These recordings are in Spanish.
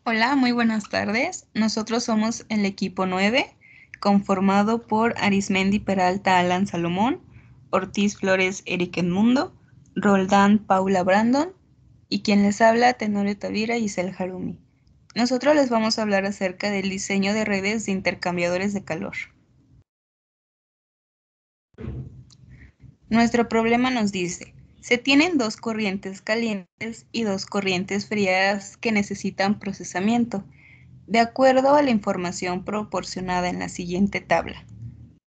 Hola, muy buenas tardes. Nosotros somos el equipo 9, conformado por Arismendi Peralta Alan Salomón, Ortiz Flores Eric Edmundo, Roldán Paula Brandon y quien les habla Tenorio Tavira y Isel Harumi. Nosotros les vamos a hablar acerca del diseño de redes de intercambiadores de calor. Nuestro problema nos dice, se tienen dos corrientes calientes y dos corrientes frías que necesitan procesamiento, de acuerdo a la información proporcionada en la siguiente tabla.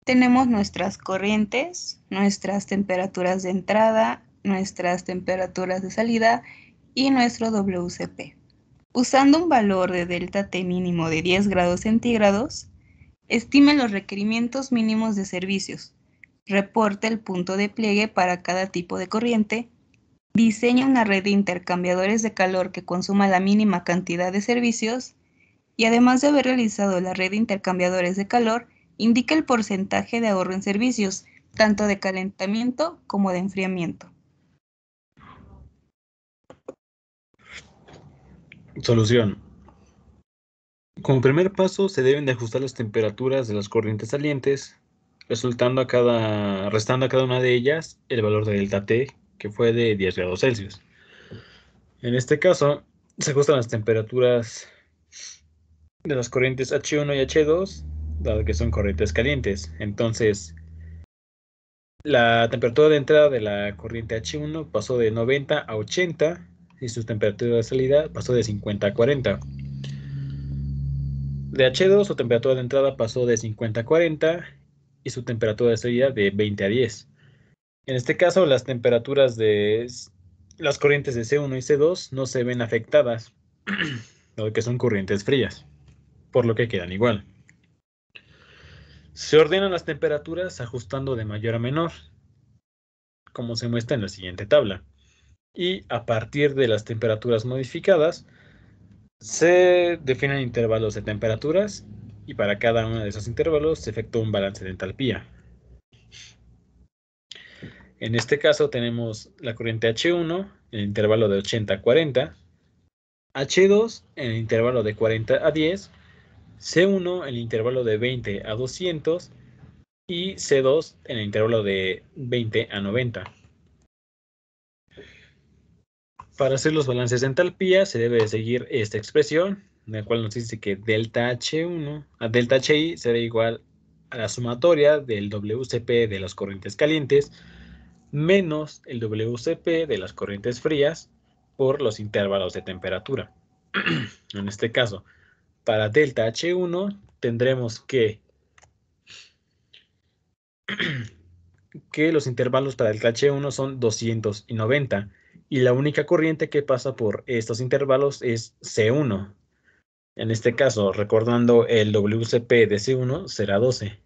Tenemos nuestras corrientes, nuestras temperaturas de entrada, nuestras temperaturas de salida y nuestro WCP. Usando un valor de delta T mínimo de 10 grados centígrados, estime los requerimientos mínimos de servicios, reporte el punto de pliegue para cada tipo de corriente, diseña una red de intercambiadores de calor que consuma la mínima cantidad de servicios y además de haber realizado la red de intercambiadores de calor, indica el porcentaje de ahorro en servicios, tanto de calentamiento como de enfriamiento. Solución. Como primer paso, se deben de ajustar las temperaturas de las corrientes salientes, restando a cada una de ellas el valor de delta T, que fue de 10 grados Celsius. En este caso, se ajustan las temperaturas de las corrientes H1 y H2, dado que son corrientes calientes. Entonces, la temperatura de entrada de la corriente H1 pasó de 90 a 80 y su temperatura de salida pasó de 50 a 40. De H2, su temperatura de entrada pasó de 50 a 40 y su temperatura de salida de 20 a 10. En este caso, las temperaturas de las corrientes de C1 y C2 no se ven afectadas, dado que son corrientes frías, por lo que quedan igual. Se ordenan las temperaturas ajustando de mayor a menor, como se muestra en la siguiente tabla. Y a partir de las temperaturas modificadas, se definen intervalos de temperaturas y para cada uno de esos intervalos se efectúa un balance de entalpía. En este caso tenemos la corriente H1 en el intervalo de 80 a 40, H2 en el intervalo de 40 a 10, C1 en el intervalo de 20 a 200 y C2 en el intervalo de 20 a 90. Para hacer los balances de entalpía se debe seguir esta expresión, en la cual nos dice que delta H1 a delta HI será igual a la sumatoria del WCP de las corrientes calientes menos el WCP de las corrientes frías por los intervalos de temperatura. En este caso, para delta H1 tendremos que los intervalos para delta H1 son 200 y 90 y la única corriente que pasa por estos intervalos es C1. En este caso, recordando el WCP de C1 será 12.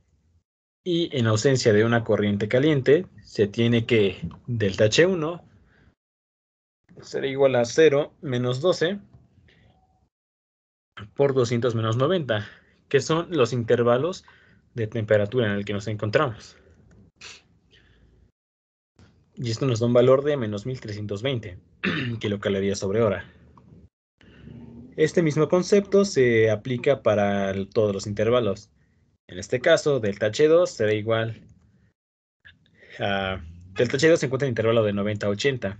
Y en ausencia de una corriente caliente, se tiene que delta H1 será igual a 0 menos 12 por 200 menos 90, que son los intervalos de temperatura en el que nos encontramos. Y esto nos da un valor de menos 1320 kilocalorías sobre hora. Este mismo concepto se aplica para todos los intervalos. En este caso, delta H2 será igual a... Delta H2 se encuentra en el intervalo de 90 a 80.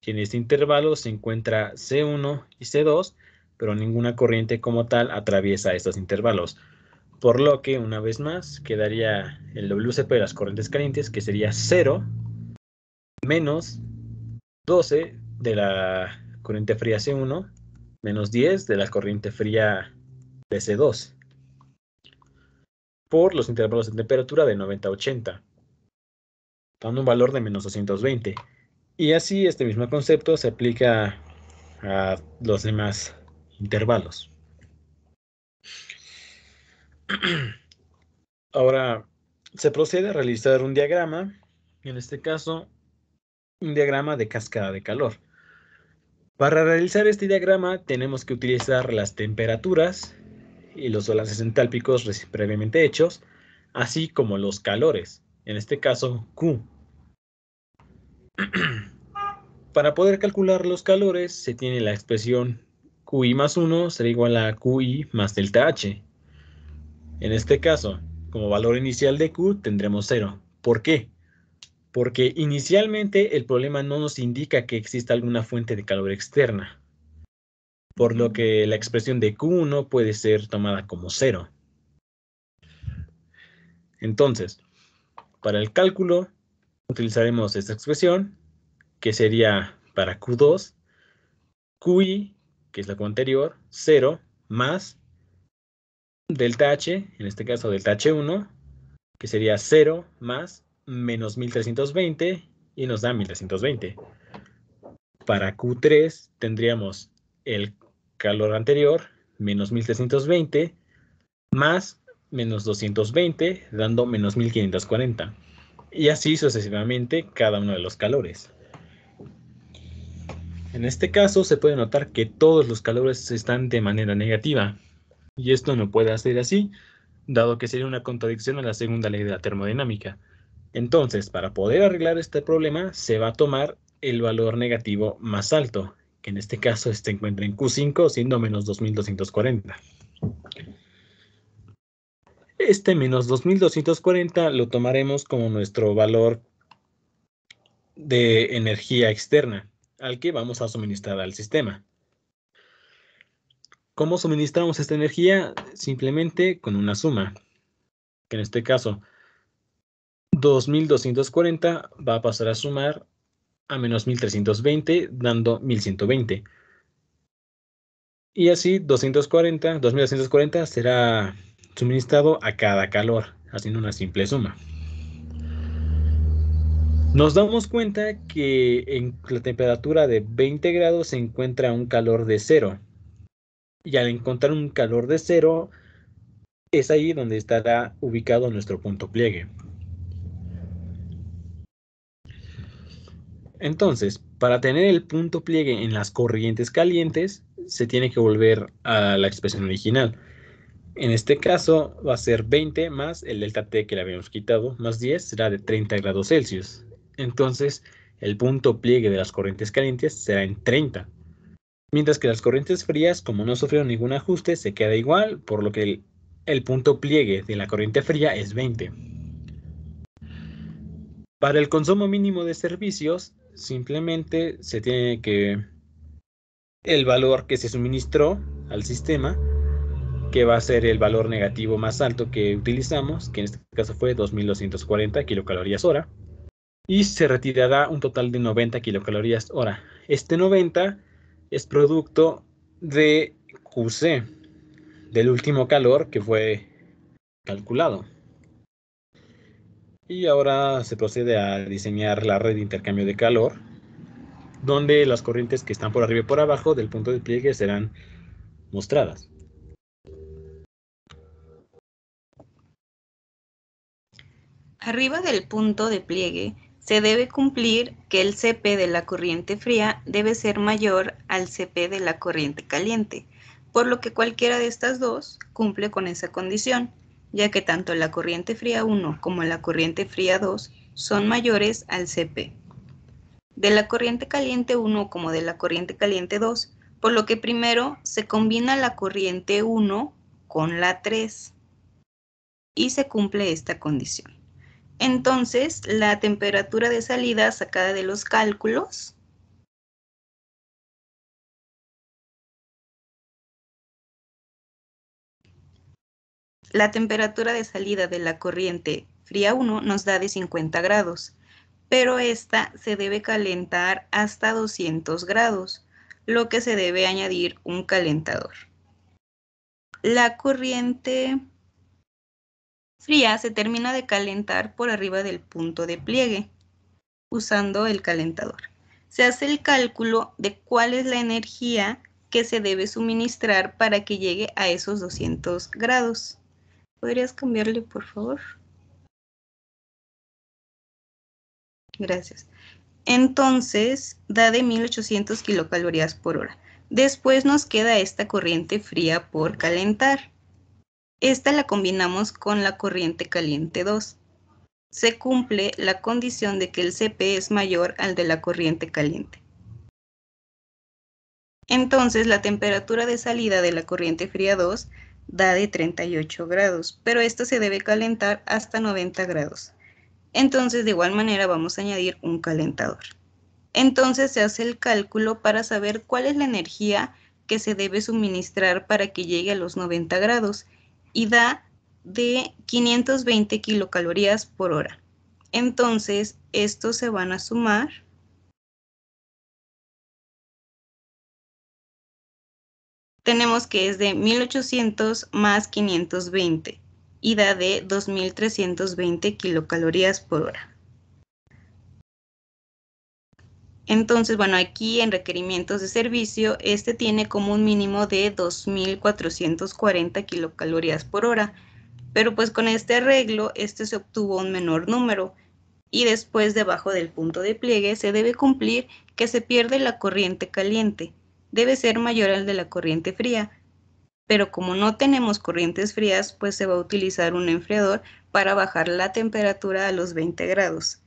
Y en este intervalo se encuentra C1 y C2, pero ninguna corriente como tal atraviesa estos intervalos. Por lo que, una vez más, quedaría el WCP de las corrientes calientes, que sería 0 menos 12 de la corriente fría C1 menos 10 de la corriente fría de C2 por los intervalos de temperatura de 90 a 80, dando un valor de menos 220. Y así este mismo concepto se aplica a los demás intervalos. Ahora se procede a realizar un diagrama, en este caso un diagrama de cascada de calor. Para realizar este diagrama tenemos que utilizar las temperaturas y los balances entálpicos previamente hechos, así como los calores, en este caso Q. Para poder calcular los calores se tiene la expresión QI más 1 será igual a QI más delta H. En este caso, como valor inicial de Q tendremos 0. ¿Por qué? Porque inicialmente el problema no nos indica que exista alguna fuente de calor externa, por lo que la expresión de Q1 puede ser tomada como 0. Entonces, para el cálculo utilizaremos esta expresión, que sería para Q2, QI, que es la Q anterior, 0, más delta H, en este caso delta H1, que sería 0 más menos 1320 y nos da 1320. Para Q3 tendríamos el calor anterior, menos 1320, más menos 220, dando menos 1540. Y así sucesivamente cada uno de los calores. En este caso se puede notar que todos los calores están de manera negativa. Y esto no puede ser así, dado que sería una contradicción a la segunda ley de la termodinámica. Entonces, para poder arreglar este problema, se va a tomar el valor negativo más alto, que en este caso se encuentra en Q5, siendo menos 2240. Este menos 2240 lo tomaremos como nuestro valor de energía externa, al que vamos a suministrar al sistema. ¿Cómo suministramos esta energía? Simplemente con una suma, que en este caso 2240 va a pasar a sumar a menos 1320, dando 1120. Y así 2240 será suministrado a cada calor, haciendo una simple suma. Nos damos cuenta que en la temperatura de 20 grados se encuentra un calor de 0. Y al encontrar un calor de 0, es ahí donde estará ubicado nuestro punto pliegue. Entonces, para tener el punto pliegue en las corrientes calientes, se tiene que volver a la expresión original. En este caso va a ser 20 más el delta T que le habíamos quitado, más 10, será de 30 grados Celsius. Entonces, el punto pliegue de las corrientes calientes será en 30. Mientras que las corrientes frías, como no sufrieron ningún ajuste, se queda igual, por lo que el punto pliegue de la corriente fría es 20. Para el consumo mínimo de servicios, simplemente se tiene que el valor que se suministró al sistema, que va a ser el valor negativo más alto que utilizamos, que en este caso fue 2240 kilocalorías hora, y se retirará un total de 90 kilocalorías hora. Este 90 es producto de QC, del último calor que fue calculado. Y ahora se procede a diseñar la red de intercambio de calor, donde las corrientes que están por arriba y por abajo del punto de pliegue serán mostradas. Arriba del punto de pliegue se debe cumplir que el Cp de la corriente fría debe ser mayor al Cp de la corriente caliente, por lo que cualquiera de estas dos cumple con esa condición, ya que tanto la corriente fría 1 como la corriente fría 2 son mayores al Cp de la corriente caliente 1 como de la corriente caliente 2, por lo que primero se combina la corriente 1 con la 3 y se cumple esta condición. Entonces, la temperatura de salida sacada de los cálculos la temperatura de salida de la corriente fría 1 nos da de 50 grados, pero esta se debe calentar hasta 200 grados, lo que se debe añadir un calentador. La corriente fría se termina de calentar por arriba del punto de pliegue, usando el calentador. Se hace el cálculo de cuál es la energía que se debe suministrar para que llegue a esos 200 grados. ¿Podrías cambiarle, por favor? Gracias. Entonces, da de 1800 kilocalorías por hora. Después nos queda esta corriente fría por calentar. Esta la combinamos con la corriente caliente 2. Se cumple la condición de que el Cp es mayor al de la corriente caliente. Entonces, la temperatura de salida de la corriente fría 2 da de 38 grados, pero esto se debe calentar hasta 90 grados. Entonces, de igual manera, vamos a añadir un calentador. Entonces, se hace el cálculo para saber cuál es la energía que se debe suministrar para que llegue a los 90 grados y da de 520 kilocalorías por hora. Entonces, estos se van a sumar. Tenemos que es de 1800 más 520 y da de 2320 kilocalorías por hora. Entonces, bueno, aquí en requerimientos de servicio, este tiene como un mínimo de 2440 kilocalorías por hora, pero pues con este arreglo, este se obtuvo un menor número y después debajo del punto de pliegue se debe cumplir que se pierde la corriente caliente, debe ser mayor al de la corriente fría, pero como no tenemos corrientes frías, pues se va a utilizar un enfriador para bajar la temperatura a los 20 grados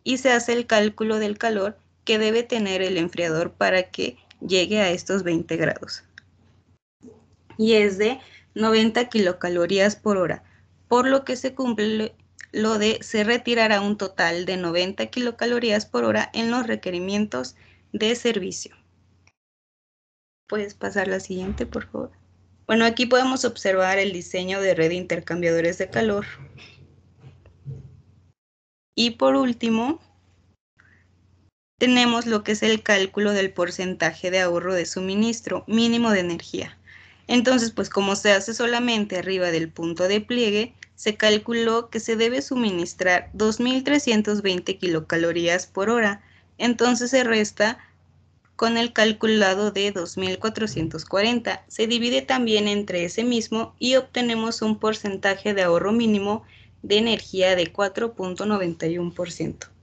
y se hace el cálculo del calor que debe tener el enfriador para que llegue a estos 20 grados. Y es de 90 kilocalorías por hora, por lo que se cumple lo de se retirará un total de 90 kilocalorías por hora en los requerimientos de servicio. ¿Puedes pasar la siguiente, por favor? Bueno, aquí podemos observar el diseño de red de intercambiadores de calor. Y por último, tenemos lo que es el cálculo del porcentaje de ahorro de suministro mínimo de energía. Entonces, pues como se hace solamente arriba del punto de pliegue, se calculó que se debe suministrar 2320 kilocalorías por hora. Entonces se resta con el calculado de 2440. Se divide también entre ese mismo y obtenemos un porcentaje de ahorro mínimo de energía de 4.91%.